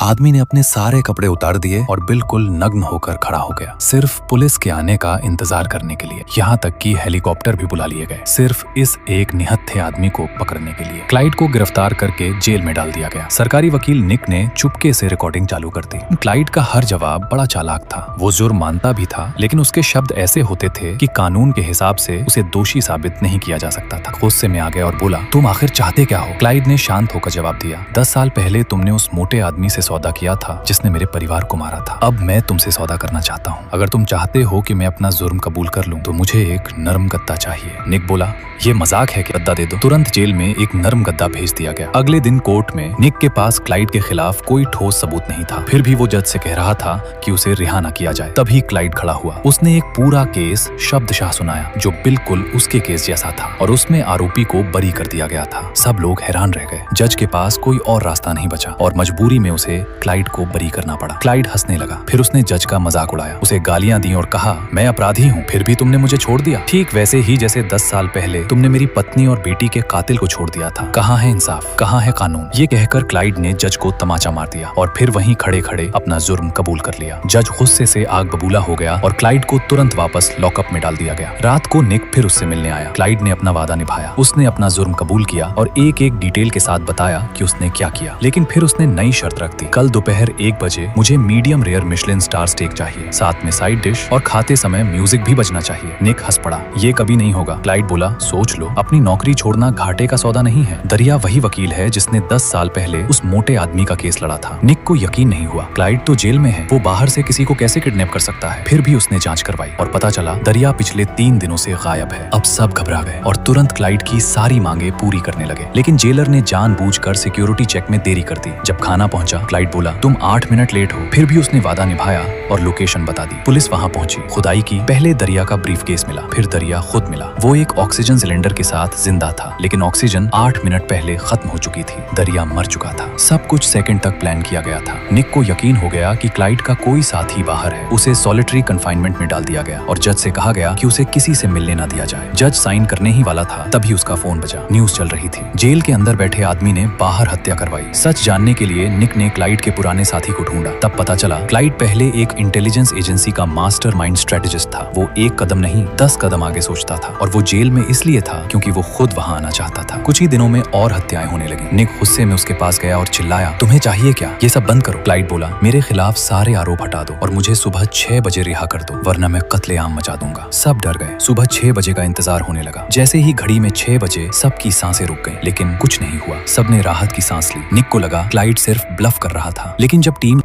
आदमी ने अपने सारे कपड़े उतार दिए और बिल्कुल नग्न होकर खड़ा हो गया, सिर्फ पुलिस के आने का इंतजार करने के लिए। यहाँ तक कि हेलीकॉप्टर भी बुला लिए गए, सिर्फ इस एक निहत्थे आदमी को पकड़ने के लिए। क्लाइड को गिरफ्तार करके जेल में डाल दिया गया। सरकारी वकील निक ने चुपके से रिकॉर्डिंग चालू कर दी। क्लाइड का हर जवाब बड़ा चालाक था। वो जुर्म मानता भी था, लेकिन उसके शब्द ऐसे होते थे कि कानून के हिसाब से उसे दोषी साबित नहीं किया जा सकता था। गुस्से में आ गया और बोला, तुम आखिर चाहते क्या हो? क्लाइड ने शांत होकर जवाब दिया, 10 साल पहले तुमने उस मोटे आदमी से सौदा किया था जिसने मेरे परिवार को मारा था। अब मैं तुमसे सौदा करना चाहता हूँ। अगर तुम चाहते हो कि मैं अपना जुर्म कबूल कर लूं, तो मुझे एक नरम गद्दा चाहिए। निक बोला, ये मजाक है कि गद्दा दे दो। तुरंत जेल में एक नरम गद्दा भेज दिया गया। अगले दिन कोर्ट में निक के पास क्लाइड के खिलाफ कोई ठोस सबूत नहीं था, फिर भी वो जज से कह रहा था कि उसे रिहा न किया जाए। तभी क्लाइड खड़ा हुआ। उसने एक पूरा केस शब्दशः सुनाया जो बिल्कुल उसके केस जैसा था, और उसमें आरोपी को बरी कर दिया गया था। सब लोग हैरान रह गए। जज के पास कोई और रास्ता नहीं बचा और मजबूरी में उसे क्लाइड को बरी करना पड़ा। क्लाइड हंसने लगा, फिर उसने जज का मजाक उड़ाया, उसे गालियां दी और कहा, मैं अपराधी हूँ, फिर भी तुमने मुझे छोड़ दिया, ठीक वैसे ही जैसे 10 साल पहले तुमने मेरी पत्नी और बेटी के कातिल को छोड़ दिया था। कहाँ है इंसाफ, कहाँ है कानून? ये कहकर क्लाइड ने जज को तमाचा मार दिया और फिर वहीं खड़े खड़े अपना जुर्म कबूल कर लिया। जज गुस्से से आग बबूला हो गया और क्लाइड को तुरंत वापस लॉकअप में डाल दिया गया। रात को निक फिर उससे मिलने आया। क्लाइड ने अपना वादा निभाया। उसने अपना जुर्म कबूल किया और एक एक डिटेल के साथ बताया कि उसने क्या किया। लेकिन फिर उसने नई शर्त रख दी, कल दोपहर 1 बजे मुझे medium rare Michelin star steak चाहिए, साथ में साइड डिश, और खाते समय म्यूजिक भी बजना चाहिए। निक हंस पड़ा, ये कभी नहीं होगा। क्लाइड बोला, सोच लो, अपनी नौकरी छोड़ना घाटे का सौदा नहीं है। दरिया वही वकील है जिसने 10 साल पहले उस मोटे आदमी का केस लड़ा था। निक को यकीन नहीं हुआ। क्लाइड तो जेल में है, वो बाहर से किसी को कैसे किडनैप कर सकता है? फिर भी उसने जांच करवाई और पता चला दरिया पिछले 3 दिनों से गायब है। अब सब घबरा गए और तुरंत क्लाइड की सारी मांगे पूरी करने लगे। लेकिन जेलर ने जानबूझकर सिक्योरिटी चेक में देरी कर दी। जब खाना पहुंचा, क्लाइड बोला, तुम 8 मिनट लेट हो। फिर भी उसने वादा निभाया और लोकेशन बता दी। पुलिस वहां पहुंची, खुदाई की। पहले दरिया का ब्रीफकेस मिला, फिर दरिया खुद मिला। वो एक ऑक्सीजन सिलेंडर के साथ जिंदा था, लेकिन ऑक्सीजन 8 मिनट पहले खत्म हो चुकी थी। दरिया मर चुका था। सब कुछ सेकंड तक प्लान किया गया था। निक को यकीन हो गया कि क्लाइड का कोई साथी बाहर है। उसे सॉलिटरी कन्फाइनमेंट में डाल दिया गया और जज से कहा गया कि उसे किसी से मिलने न दिया जाए। जज साइन करने ही वाला था, तभी उसका फोन बजा। न्यूज चल रही थी, जेल के अंदर बैठे आदमी ने बाहर हत्या करवाई। सच जानने के लिए निक ने क्लाइड के पुराने साथी को ढूंढा। तब पता चला क्लाइड पहले एक इंटेलिजेंस एजेंसी का मास्टरमाइंड स्ट्रेटेजिस्ट था। वो 1 कदम नहीं 10 कदम आगे सोचता था, और वो जेल में इसलिए था क्योंकि वो खुद वहां आना चाहता था। कुछ ही दिनों में और हत्याएं होने लगी। निक गुस्से में उसके पास गया और चिल्लाया, तुम्हें चाहिए क्या? ये सब बंद करो। क्लाइड बोला, मेरे खिलाफ सारे आरोप हटा दो और मुझे सुबह 6 बजे रिहा कर दो, वरना मैं कत्लेआम मचा दूंगा। सब डर गए। सुबह 6 बजे का इंतजार होने लगा। जैसे ही घड़ी में 6 बजे सबकी सांसें रुक गईं, लेकिन कुछ नहीं हुआ। सबने राहत की सांस ली। निक को लगा क्लाइड सिर्फ ब्लफ कर रहा था, लेकिन जब टीम